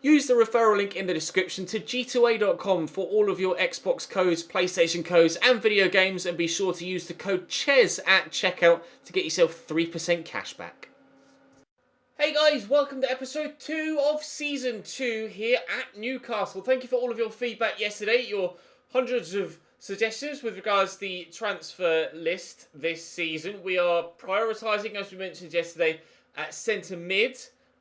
Use the referral link in the description to g2a.com for all of your Xbox codes, PlayStation codes and video games, and be sure to use the code CHES at checkout to get yourself 3% cash back. Hey guys, welcome to episode 2 of season 2 here at Newcastle. Thank you for all of your feedback yesterday, your hundreds of suggestions with regards to the transfer list this season. We are prioritising, as we mentioned yesterday, at centre mid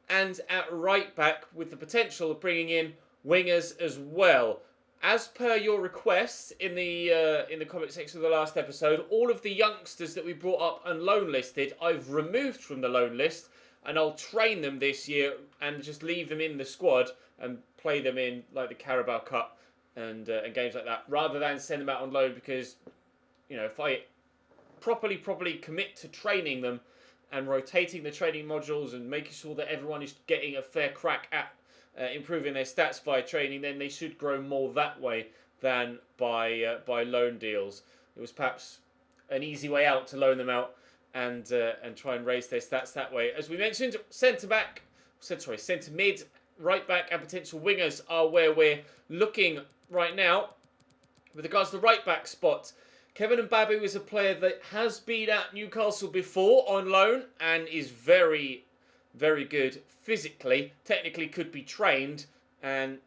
and at right back, with the potential of bringing in wingers as well. As per your requests in the comment section of the last episode, all of the youngsters that we brought up and loan listed, I've removed from the loan list, and I'll train them this year and just leave them in the squad and play them in like the Carabao Cup and games like that, rather than send them out on loan, because, you know, if I properly commit to training them and rotating the training modules and making sure that everyone is getting a fair crack at improving their stats via training, then they should grow more that way than by loan deals. It was perhaps an easy way out to loan them out and try and raise their stats that way. As we mentioned, centre mid, right back and potential wingers are where we're looking right now. With regards to the right back spot, Kevin Mbabu is a player that has been at Newcastle before on loan and is very, very good physically. Technically could be trained, and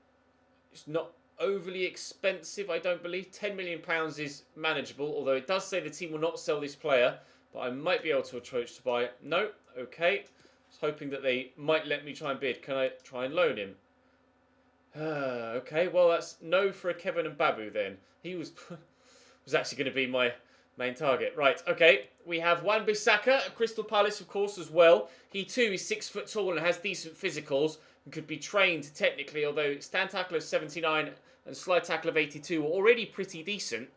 it's not overly expensive, I don't believe. £10 million is manageable, although it does say the team will not sell this player, but I might be able to approach to buy it. No, okay. I was hoping that they might let me try and bid. Can I try and loan him? Okay, well, that's no for a Kevin Mbabu then. He was actually going to be my main target. Right, okay. We have Wan-Bissaka at Crystal Palace, of course, as well. He too is 6 foot tall and has decent physicals and could be trained technically, although stand tackle of 79 and slide tackle of 82 are already pretty decent.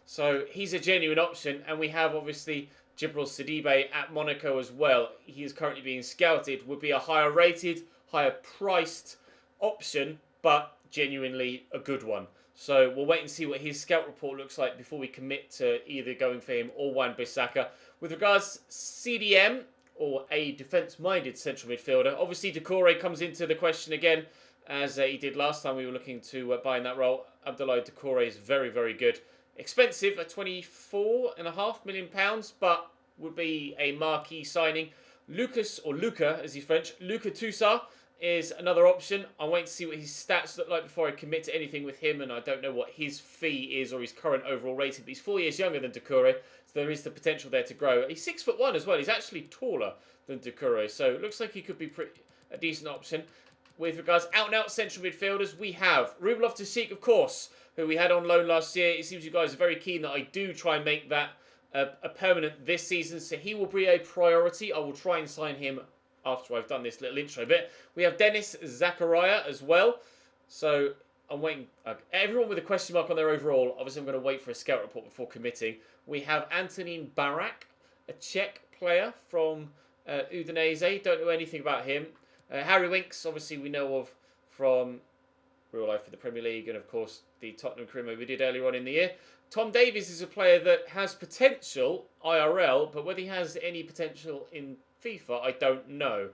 So he's a genuine option. And we have, obviously, Djibril Sidibe at Monaco as well. He is currently being scouted. Would be a higher rated, higher priced option, but genuinely a good one. So we'll wait and see what his scout report looks like before we commit to either going for him or Wan-Bissaka. With regards to CDM, or a defence-minded central midfielder, obviously Doucouré comes into the question again, as he did last time we were looking to buy in that role. Abdoulaye Doucouré is very, very good. Expensive at £24.5 million, but would be a marquee signing. Luca, as he's French, Luca Toussaint is another option. I'm waiting to see what his stats look like before I commit to anything with him, and I don't know what his fee is or his current overall rating, but he's 4 years younger than Doucouré, so there is the potential there to grow. He's 6'1" as well. He's actually taller than Doucouré, so it looks like he could be a decent option. With regards out-and-out central midfielders, we have Ruben Loftus-Cheek, of course, who we had on loan last year. It seems you guys are very keen that I do try and make that a permanent this season, so he will be a priority. I will try and sign him after I've done this little intro bit. We have Dennis Zakaria as well. So I'm waiting. Everyone with a question mark on their overall, obviously I'm going to wait for a scout report before committing. We have Antonin Barak, a Czech player from Udinese. Don't know anything about him. Harry Winks, obviously we know of from real life in the Premier League, and of course the Tottenham career we did earlier on in the year. Tom Davies is a player that has potential IRL, but whether he has any potential in FIFA, I don't know.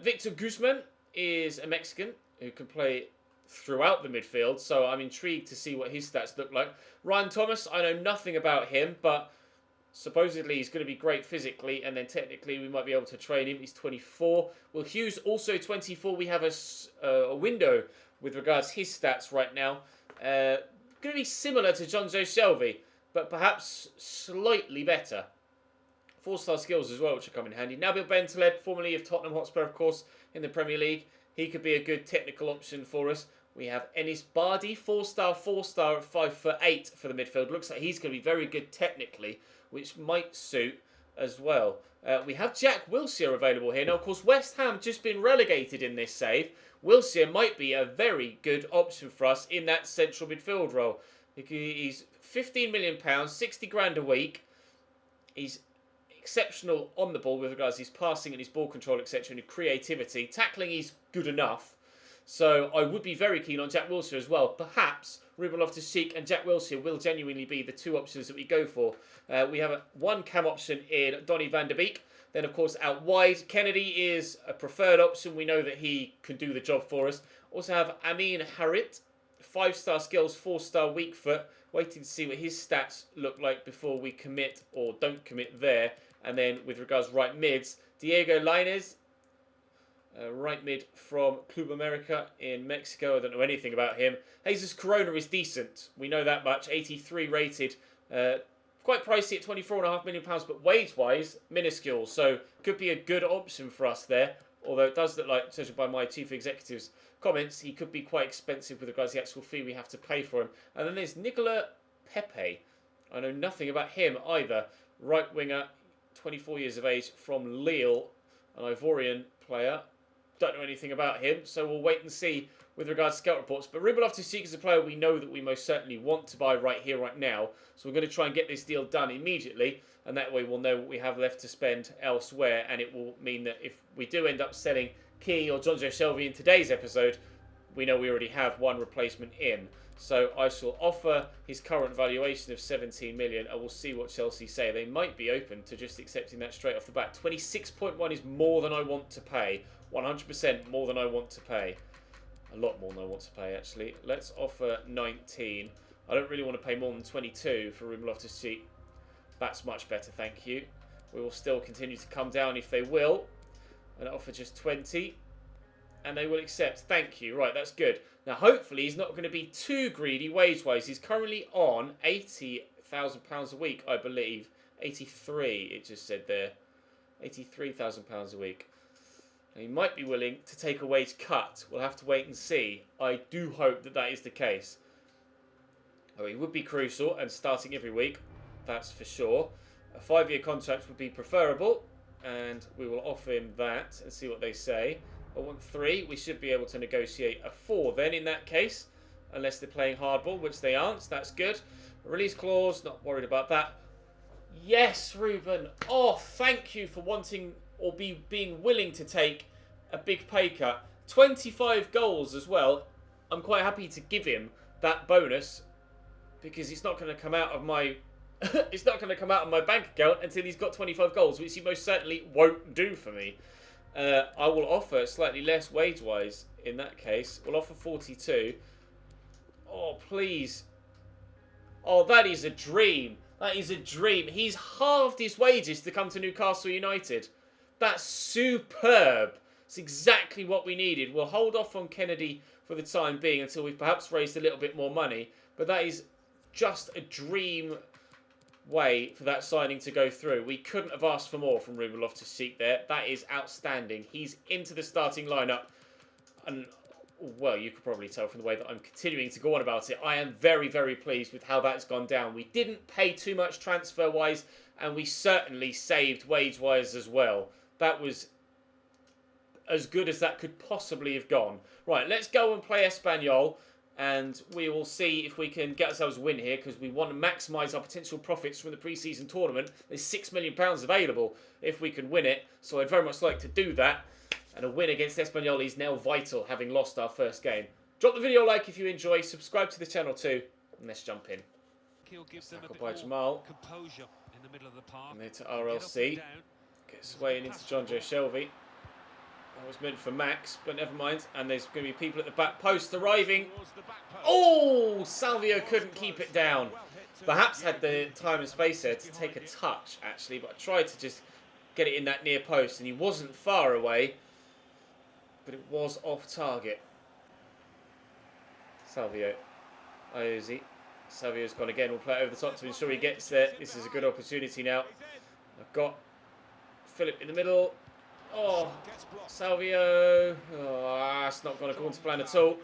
Victor Guzman is a Mexican who can play throughout the midfield, so I'm intrigued to see what his stats look like. Ryan Thomas, I know nothing about him, but supposedly he's going to be great physically, and then technically we might be able to train him. He's 24. Will Hughes, also 24. We have a window with regards to his stats right now. Going to be similar to Jonjo Shelvey, but perhaps slightly better. 4-star skills as well, which will come in handy. Nabil Bentaleb, formerly of Tottenham Hotspur, of course, in the Premier League. He could be a good technical option for us. We have Enis Bardi, 4-star at 5'8" for the midfield. Looks like he's going to be very good technically, which might suit as well. We have Jack Wilshere available here. Now, of course, West Ham just been relegated in this save. Wilshere might be a very good option for us in that central midfield role. He's £15 million, 60 grand a week. He's exceptional on the ball with regards to his passing and his ball control, etc., and his creativity. Tackling, he's good enough. So I would be very keen on Jack Wilshere as well. Perhaps Ruben Loftus-Cheek and Jack Wilshere will genuinely be the two options that we go for. We have one cam option in Donny van der Beek. Then, of course, out wide, Kennedy is a preferred option. We know that he can do the job for us. Also have Amin Harit, 5-star skills, 4-star weak foot. Waiting to see what his stats look like before we commit or don't commit there. And then with regards right mids, Diego Lainez, right mid from Club America in Mexico. I don't know anything about him. Jesus Corona is decent. We know that much. 83 rated. Quite pricey at £24.5 million, but wage-wise, minuscule. So could be a good option for us there. Although it does look like, judging by my chief executive's comments, he could be quite expensive with regards to the actual fee we have to pay for him. And then there's Nicola Pepe. I know nothing about him either. Right winger, 24 years of age, from Lille, an Ivorian player. Don't know anything about him, so we'll wait and see with regards to scout reports. But Ruben Loftus-Cheek is a player we know that we most certainly want to buy right here, right now. So we're going to try and get this deal done immediately, and that way we'll know what we have left to spend elsewhere, and it will mean that if we do end up selling Key or Jonjo Shelvey in today's episode, we know we already have one replacement in. So I shall offer his current valuation of 17 million, and we'll see what Chelsea say. They might be open to just accepting that straight off the bat. 26.1 is more than I want to pay. 100% more than I want to pay. A lot more than I want to pay, actually. Let's offer 19. I don't really want to pay more than 22 for Ruben Loftus-Cheek. That's much better, thank you. We will still continue to come down if they will. And offer just 20. And they will accept. Thank you. Right, that's good. Now, hopefully, he's not going to be too greedy wage-wise. He's currently on £80,000 a week, I believe. 83, it just said there. £83,000 a week. Now, he might be willing to take a wage cut. We'll have to wait and see. I do hope that that is the case. Oh, he would be crucial and starting every week. That's for sure. A 5-year contract would be preferable. And we will offer him that and see what they say. I want 3. We should be able to negotiate a 4 then in that case. Unless they're playing hardball, which they aren't. So that's good. A release clause, not worried about that. Yes, Ruben. Oh, thank you for wanting or being willing to take a big pay cut. 25 goals as well. I'm quite happy to give him that bonus because it's not going to come out of my it's not going to come out of my bank account until he's got 25 goals, which he most certainly won't do for me. I will offer slightly less wage-wise in that case. We'll offer 42. Oh, please. Oh, that is a dream. That is a dream. He's halved his wages to come to Newcastle United. That's superb. It's exactly what we needed. We'll hold off on Kennedy for the time being until we've perhaps raised a little bit more money. But that is just a dream way for that signing to go through. We couldn't have asked for more from Ruben Loftus-Cheek there. That is outstanding. He's into the starting lineup. And, well, you could probably tell from the way that I'm continuing to go on about it. I am very, very pleased with how that's gone down. We didn't pay too much transfer-wise, and we certainly saved wage-wise as well. That was as good as that could possibly have gone. Right, let's go and play Espanyol. And we will see if we can get ourselves a win here because we want to maximise our potential profits from the pre-season tournament. There's £6 million available if we can win it. So I'd very much like to do that. And a win against Espanyol is now vital, having lost our first game. Drop the video a like if you enjoy. Subscribe to the channel too. And let's jump in. Tackle by Jamal. And then to RLC. Gets way in into Jonjo Shelvey. That was meant for Max, but never mind. And there's going to be people at the back post arriving. Oh, Salvio couldn't keep it down. Perhaps had the time and space there to take a touch, actually. But I tried to just get it in that near post, and he wasn't far away. But it was off target. Salvio. Iozi. Salvio's gone again. We'll play it over the top to ensure he gets there. This is a good opportunity now. I've got Philip in the middle. Oh, Salvio. Oh, that's not going to go to plan at all.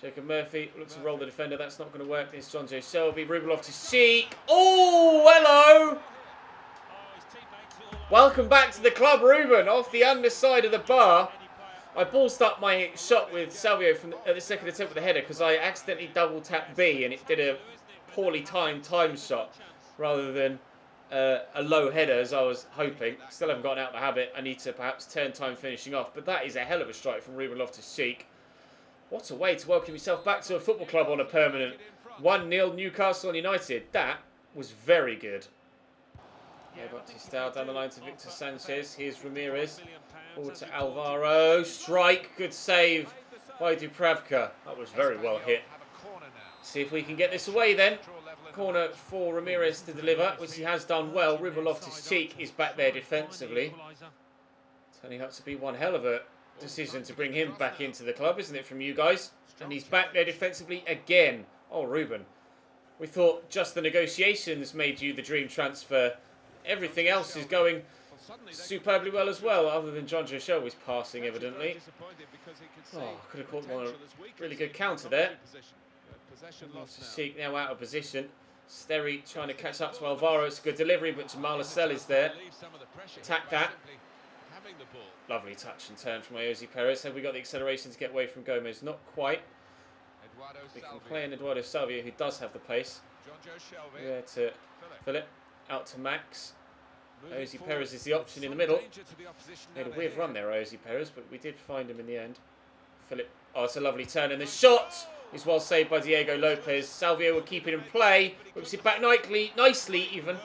Jacob Murphy looks to roll the defender. That's not going to work. This is Jonjo Shelvey. Ruben Loftus-Cheek. Oh, hello. Welcome back to the club, Ruben. Off the underside of the bar. I ballsed up my shot with Salvio from the second attempt with the header because I accidentally double tapped B and it did a poorly timed time shot rather than a low header as I was hoping. Still haven't gotten out of the habit. I need to perhaps turn time finishing off. But that is a hell of a strike from Ruben Loftus-Cheek. What a way to welcome yourself back to a football club on a permanent. 1-0 Newcastle United. That was very good. Yeah, Batistao down the line to Victor Sanchez. Here's Ramirez. Forward to Alvaro. Strike. Good save by Dubravka. That was very well hit. See if we can get this away then. Corner for Ramirez to deliver, which he has done well. Ruben Loftus-Cheek is back there defensively. Turning out to be one hell of a decision to bring him back into the club, isn't it, from you guys? And he's back there defensively again. Oh, Ruben. We thought just the negotiations made you the dream transfer. Everything else is going superbly well as well, other than John Joshua was passing, evidently. Oh, could have caught one a really good counter there. Loftus-Cheek now out of position. Sterry trying to catch up to Alvaro. It's a good delivery, but Jamal Lascelles is there. Attack that. Lovely touch and turn from Jose Perez. Have we got the acceleration to get away from Gomez? Not quite. We can play in Eduardo Salvia, who does have the pace. There to Philip. Out to Max. Jose Perez is the option in the middle. Made a weird run there, Jose Perez, but we did find him in the end. Philip. Oh, it's a lovely turn, and the shot is well saved by Diego Lopez. Salvio will keep it in play. Whips it back nicely even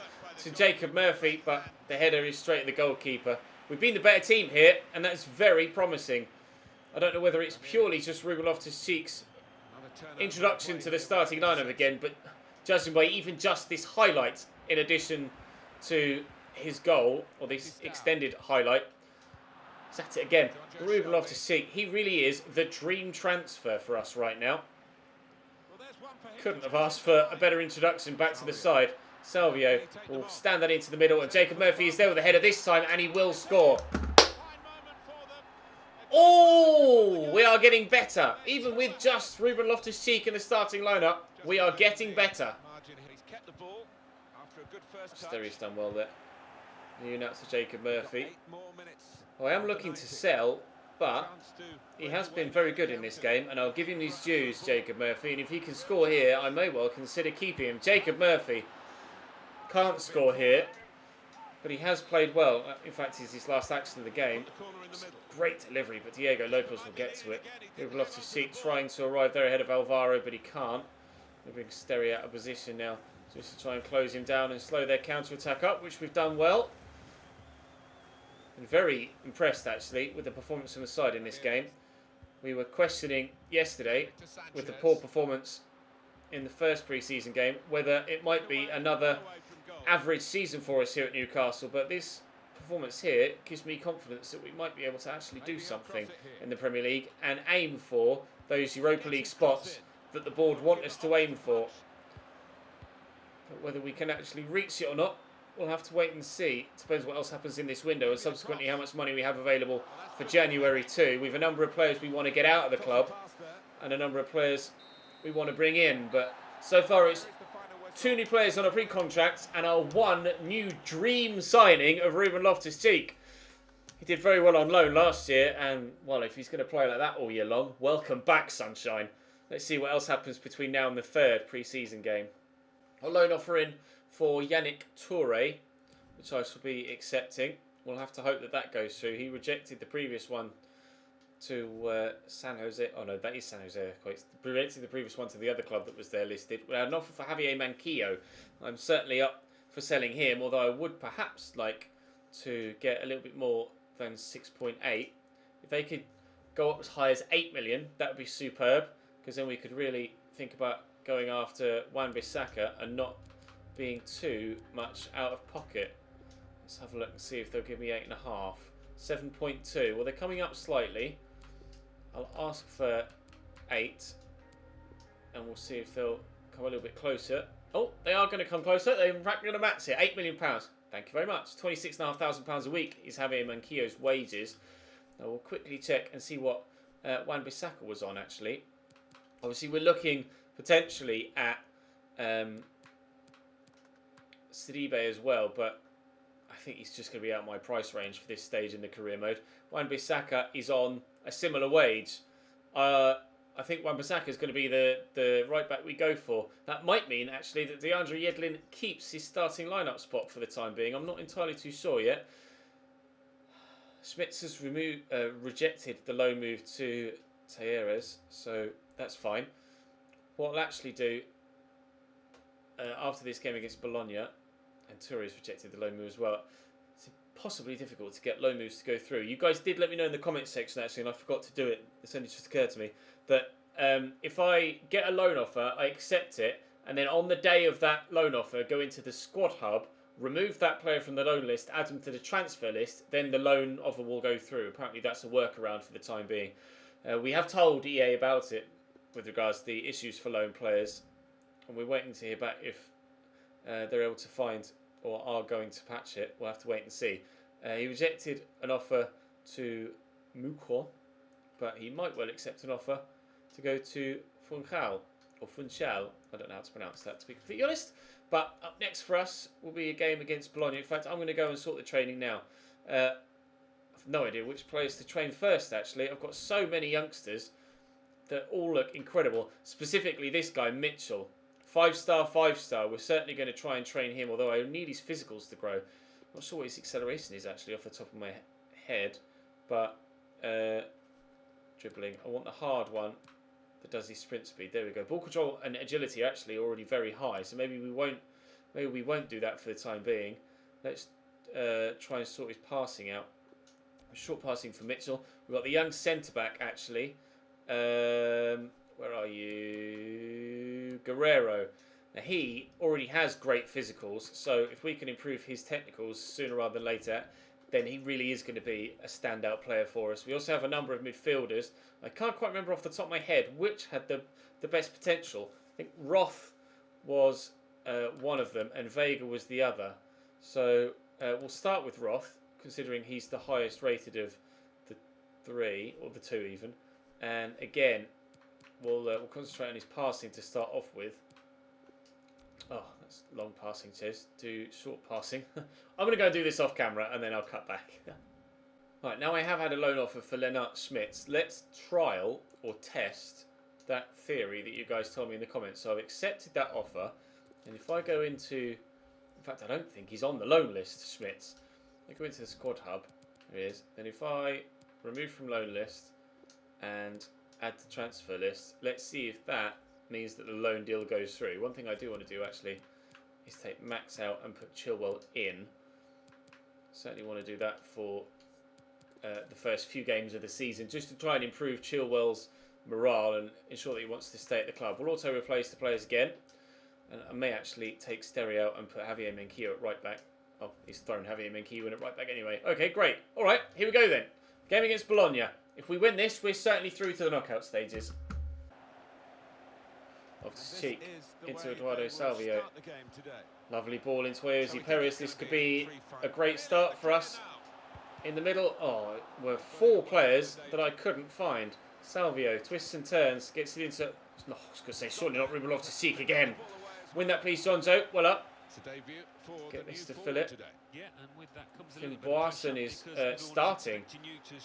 to Jacob Murphy, but the header is straight at the goalkeeper. We've been the better team here, and that's very promising. I don't know whether it's purely just Ruben Loftus-Cheek's introduction to the starting lineup again, but judging by even just this highlight, in addition to his goal, or this extended highlight, is at it again. Ruben Loftus-Cheek, he really is the dream transfer for us right now. Couldn't have asked for a better introduction back to the side. Salvio will stand that into the middle, and Jacob Murphy is there with the header this time, and he will score. Oh, we are getting better. Even with just Ruben Loftus-Cheek in the starting lineup, we are getting better. Sterry's done well there. New out to Jacob Murphy. I am looking to sell, but he has been very good in this game, and I'll give him his dues, Jacob Murphy. And if he can score here, I may well consider keeping him. Jacob Murphy can't score here, but he has played well. In fact, it's his last action of the game. Great delivery, but Diego Lopez will get to it. Ruben Loftus-Cheek trying to arrive there ahead of Alvaro, but he can't. They bring Sterry out of position now, just to try and close him down and slow their counter-attack up, which we've done well. And very impressed, actually, with the performance on the side in this game. We were questioning yesterday, with the poor performance in the first pre-season game, whether it might be another average season for us here at Newcastle. But this performance here gives me confidence that we might be able to actually do something in the Premier League and aim for those Europa League spots that the board want us to aim for. But whether we can actually reach it or not, we'll have to wait and see. It depends what else happens in this window, and subsequently how much money we have available for January too. We have a number of players we want to get out of the club, and a number of players we want to bring in. But so far it's 2 new players on a pre-contract and our 1 new dream signing of Ruben Loftus-Cheek. He did very well on loan last year, and well, if he's going to play like that all year long, welcome back, sunshine. Let's see what else happens between now and the 3rd pre-season game. A loan offer in for Yannick Toure, which I shall be accepting. We'll have to hope that that goes through. He rejected the previous one to San Jose. Oh no, that is San Jose. He rejected the previous one to the other club that was there listed. We had an offer for Javier Manquillo. I'm certainly up for selling him, although I would perhaps like to get a little bit more than 6.8. If they could go up as high as 8 million, that would be superb, because then we could really think about going after Wan-Bissaka and not being too much out of pocket. Let's have a look and see if they'll give me 8.5. 7.2. Well, they're coming up slightly. I'll ask for 8, and we'll see if they'll come a little bit closer. Oh, they are going to come closer. They're in fact going to match it. £8 million. Thank you very much. £26,500 a week is Javier Manquillo's wages. Now we'll quickly check and see what Wan-Bissaka was on, actually. Obviously, we're looking potentially at Sidibe as well, but I think he's just going to be out of my price range for this stage in the career mode. Wan-Bissaka is on a similar wage. I think Wan-Bissaka is going to be the right back we go for. That might mean, actually, that DeAndre Yedlin keeps his starting lineup spot for the time being. I'm not entirely too sure yet. Schmitz has rejected the loan move to Talleres, so that's fine. What I'll actually do after this game against Bologna And Touré rejected the loan move as well. It's impossibly difficult to get loan moves to go through. You guys did let me know in the comments section, actually, and I forgot to do it. It's only just occurred to me that if I get a loan offer, I accept it, and then on the day of that loan offer, go into the squad hub, remove that player from the loan list, add them to the transfer list, then the loan offer will go through. Apparently that's a workaround for the time being. We have told EA about it with regards to the issues for loan players, and we're waiting to hear back if they're able to find or are going to patch it. We'll have to wait and see. He rejected an offer to Muko, but he might well accept an offer to go to Funchal, or Funchal. I don't know how to pronounce that, to be completely honest. But up next for us will be a game against Bologna. In fact, I'm going to go and sort the training now. I've no idea which players to train first, actually. I've got so many youngsters that all look incredible. Specifically this guy, Mitchell. 5-star, 5-star. We're certainly going to try and train him, although I need his physicals to grow. I'm not sure what his acceleration is, actually, off the top of my head. But dribbling. I want the hard one that does his sprint speed. There we go. Ball control and agility are actually already very high, so maybe we won't do that for the time being. Let's try and sort his passing out. Short passing for Mitchell. We've got the young centre back, actually. Where are you? Guerrero. Now he already has great physicals, so if we can improve his technicals sooner rather than later, then he really is going to be a standout player for us. We also have a number of midfielders. I can't quite remember off the top of my head which had the best potential. I think Roth was one of them and Vega was the other. So we'll start with Roth, considering he's the highest rated of the 3, or the 2 even. And again, we'll concentrate on his passing to start off with. Oh, that's long passing, says. Do short passing. I'm going to go and do this off camera and then I'll cut back. Right, now I have had a loan offer for Lennart Schmitz. Let's trial or test that theory that you guys told me in the comments. So I've accepted that offer. And if I go into... In fact, I don't think he's on the loan list, Schmitz. I go into the squad hub. There he is. Then if I remove from loan list and add to transfer list, let's see if that means that the loan deal goes through. One thing I do want to do actually is take Max out and put Chilwell in. Certainly want to do that for the first few games of the season, just to try and improve Chilwell's morale and ensure that he wants to stay at the club. We'll also replace the players again, and I may actually take Stereo out and put Javier Menquillo at right back. Oh, he's thrown Javier Menquillo in at right back anyway. Okay, great. All right, here we go then. Game against Bologna. If we win this, we're certainly through to the knockout stages. Off to cheek into Eduardo Salvio. Lovely ball into Jose Perez. This could be a great start for us. In the middle, were 4 players that I couldn't find. Salvio twists and turns, gets it into... No, I was going to say, surely not Ruben Loftus-Cheek again. Win that, please, Jonzo. Well up. Get this to Philip. Finn Boasson is starting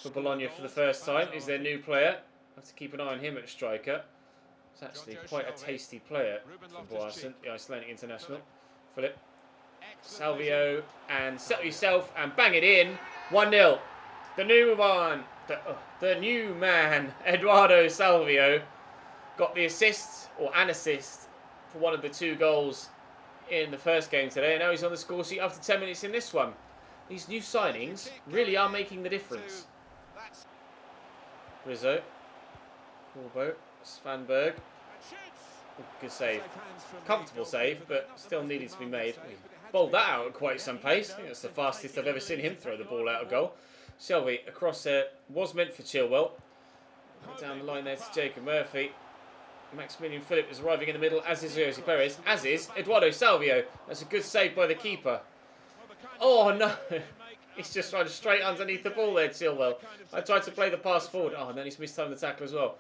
for Bologna for the first time. Is their new player. Have to keep an eye on him at striker. It's actually quite a tasty player from Boasson, the Icelandic international. Philip. Salvio, and settle yourself and bang it in. 1-0. The new one. The new man, Eduardo Salvio, got the assist, or an assist, for one of the 2 goals in the first game today. And now he's on the score sheet after 10 minutes in this one. These new signings really are making the difference. Rizzo. Corbo. Svanberg. Good save. Comfortable save, but still needed to be made. He bowled that out at quite some pace. I think that's the fastest I've ever seen him throw the ball out of goal. Shelby across there was meant for Chilwell. Down the line there to Jacob Murphy. Maximilian Philip is arriving in the middle, as is Jose Perez, as is Eduardo Salvio. That's a good save by the keeper. Oh no! He's just tried straight underneath the ball there, Chilwell. I tried to play the pass forward. Oh, and then he's mistimed the tackle as well.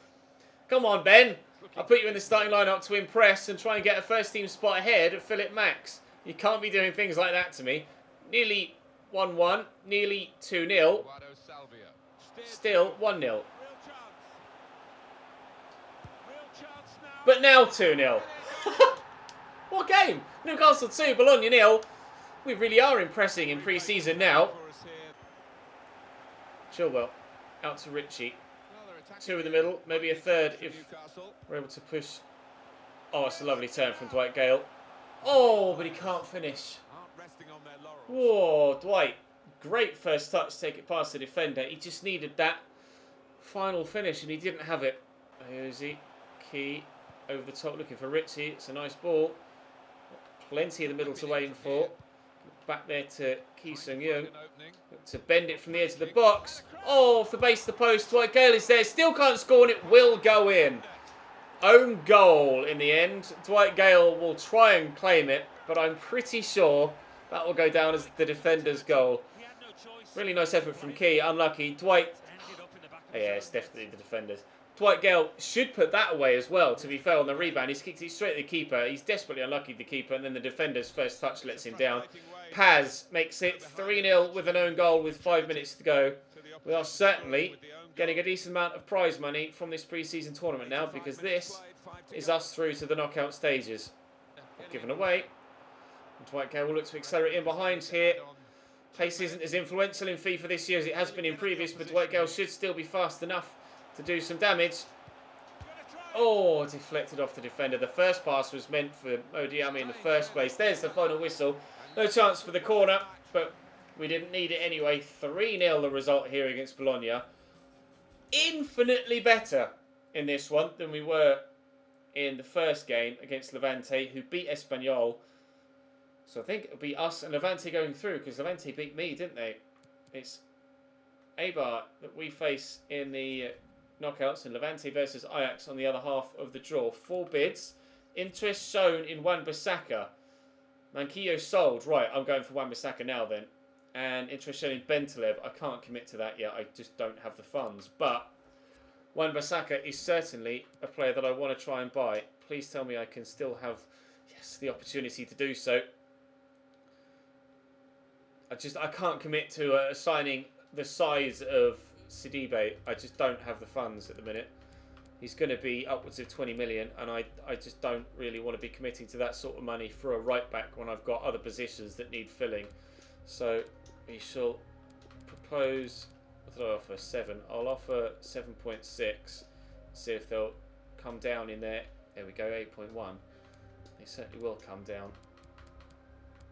Come on, Ben. I'll put you in the starting lineup to impress and try and get a first team spot ahead of Philip Max. You can't be doing things like that to me. Nearly 1-1, nearly 2-0. Still 1-0. But now 2-0. What game? Newcastle 2, Bologna 0. We really are impressing in pre-season now. Chilwell out to Ritchie. 2 in the middle, maybe a third if we're able to push. Oh, it's a lovely turn from Dwight Gale. Oh, but he can't finish. Whoa, Dwight. Great first touch, take it past the defender. He just needed that final finish and he didn't have it. Here's he. Key over the top looking for Ritchie. It's a nice ball. Plenty in the middle to aim for. Back there to Ki Sung-young. To bend it from the edge of the box. Oh, off the base of the post. Dwight Gale is there. Still can't score and it will go in. Own goal in the end. Dwight Gale will try and claim it, but I'm pretty sure that will go down as the defender's goal. Really nice effort from Key. Unlucky. Dwight. Oh, yeah, it's definitely the defender's. Dwight Gale should put that away as well, to be fair, on the rebound. He's kicked it straight at the keeper. He's desperately unlucky, the keeper, and then the defender's first touch lets him down. Paz makes it 3-0 with an own goal with 5 minutes to go. We are certainly getting a decent amount of prize money from this pre-season tournament now, because this is us through to the knockout stages. Given away. And Dwight Gale will look to accelerate in behind here. Pace isn't as influential in FIFA this year as it has been in previous, but Dwight Gale should still be fast enough to do some damage. Oh, deflected off the defender. The first pass was meant for Odiami in the first place. There's the final whistle. No chance for the corner, but we didn't need it anyway. 3-0 the result here against Bologna. Infinitely better in this one than we were in the first game against Levante, who beat Espanyol. So I think it'll be us and Levante going through, because Levante beat me, didn't they? It's Eibar that we face in the knockouts, and Levante versus Ajax on the other half of the draw. 4 bids. Interest shown in Wan-Bissaka. Manquillo sold. Right, I'm going for Wan-Bissaka now then. And interest shown in Bentaleb. I can't commit to that yet. I just don't have the funds. But Wan-Bissaka is certainly a player that I want to try and buy. Please tell me I can still have, yes, the opportunity to do so. I can't commit to signing the size of Sidibe. I just don't have the funds at the minute. He's going to be upwards of 20 million, and I just don't really want to be committing to that sort of money for a right back when I've got other positions that need filling. So we shall propose, what did I offer? 7. I'll offer 7.6. See if they'll come down in there. There we go, 8.1. They certainly will come down.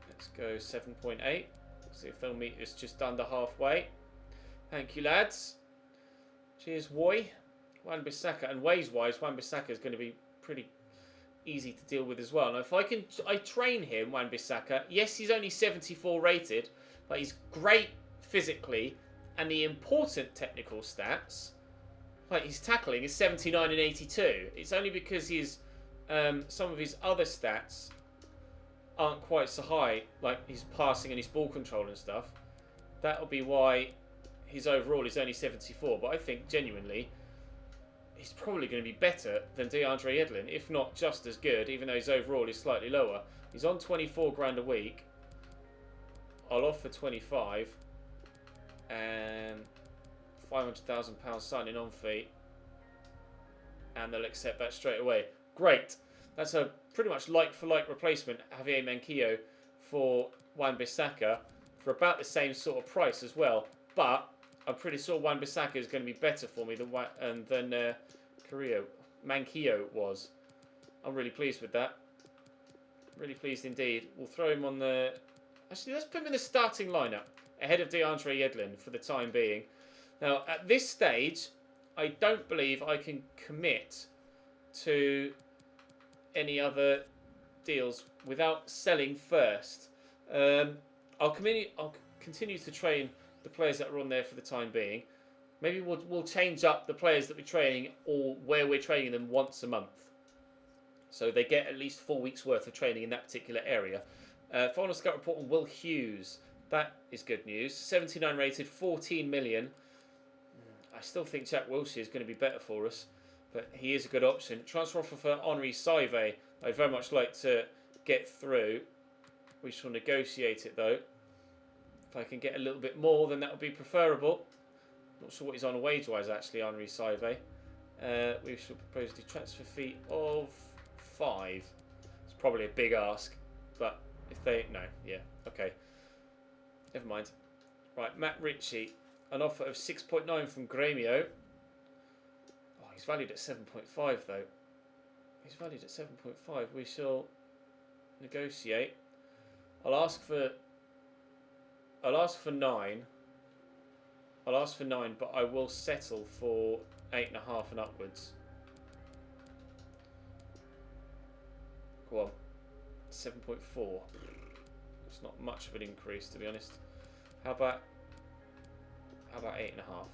Let's go 7.8. See if they'll meet us just under halfway. Thank you, lads. Cheers, Woy. Wan-Bissaka, and ways-wise, Wan-Bissaka is going to be pretty easy to deal with as well. Now, if I train him, Wan-Bissaka. Yes, he's only 74 rated, but he's great physically, and the important technical stats, like his tackling, is 79 and 82. It's only because his some of his other stats aren't quite so high, like his passing and his ball control and stuff. That'll be why his overall is only 74. But I think genuinely he's probably going to be better than DeAndre Yedlin, if not just as good, even though his overall is slightly lower. He's on 24 grand a week. I'll offer 25 and £500,000 signing on fee, and they'll accept that straight away. Great. That's a pretty much like-for-like replacement, Javier Manquillo, for Wan-Bissaka for about the same sort of price as well. But I'm pretty sure Wan-Bissaka is going to be better for me than Manquillo was. I'm really pleased with that. Really pleased indeed. We'll throw him on the... Actually, let's put him in the starting lineup ahead of DeAndre Yedlin for the time being. Now, at this stage, I don't believe I can commit to any other deals without selling first. I'll continue to train the players that are on there for the time being. Maybe we'll change up the players that we're training, or where we're training them, once a month, so they get at least 4 weeks worth of training in that particular area. Final scout report on Will Hughes. That is good news. 79 rated, 14 million. I still think Jack Wilshere is going to be better for us, but he is a good option. Transfer offer for Henri Saive. I'd very much like to get through. We shall negotiate it though. If I can get a little bit more, then that would be preferable. Not sure what he's on wage-wise actually, Henri Saive. We shall propose the transfer fee of 5. It's probably a big ask, but if they... No, yeah, okay. Never mind. Right, Matt Ritchie. An offer of 6.9 from Grêmio. Oh, he's valued at 7.5 though. He's valued at 7.5. We shall negotiate. I'll ask for 9. I'll ask for 9, but I will settle for 8.5 and upwards. Go on. 7.4. It's not much of an increase, to be honest. How about 8.5?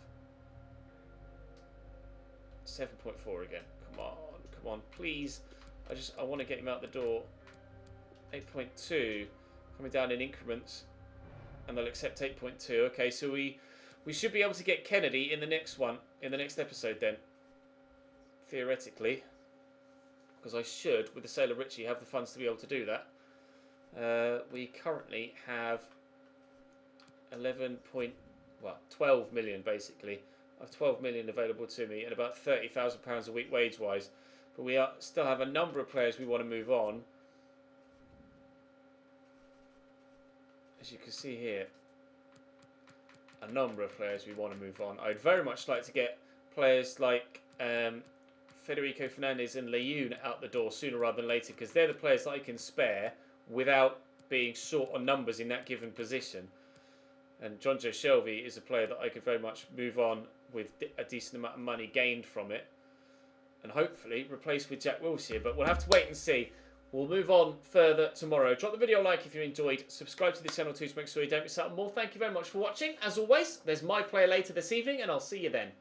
7.4 again. Come on, please. I want to get him out the door. 8.2 coming down in increments, and they'll accept 8.2. Okay, so we should be able to get Kennedy in the next one, in the next episode then, theoretically, because I should, with the sale of Richie, have the funds to be able to do that. We currently have 12 million basically. I have 12 million available to me and about £30,000 a week wage-wise. But we still have a number of players we want to move on. As you can see here, a number of players we want to move on. I'd very much like to get players like Federico Fernandez and Leyoun out the door sooner rather than later, because they're the players that I can spare without being short on numbers in that given position. And John Joe Shelby is a player that I could very much move on with a decent amount of money gained from it, and hopefully replace with Jack Wilshere. But we'll have to wait and see. We'll move on further tomorrow. Drop the video a like if you enjoyed. Subscribe to the channel too to make sure you don't miss out on more. Thank you very much for watching. As always, there's my player later this evening, and I'll see you then.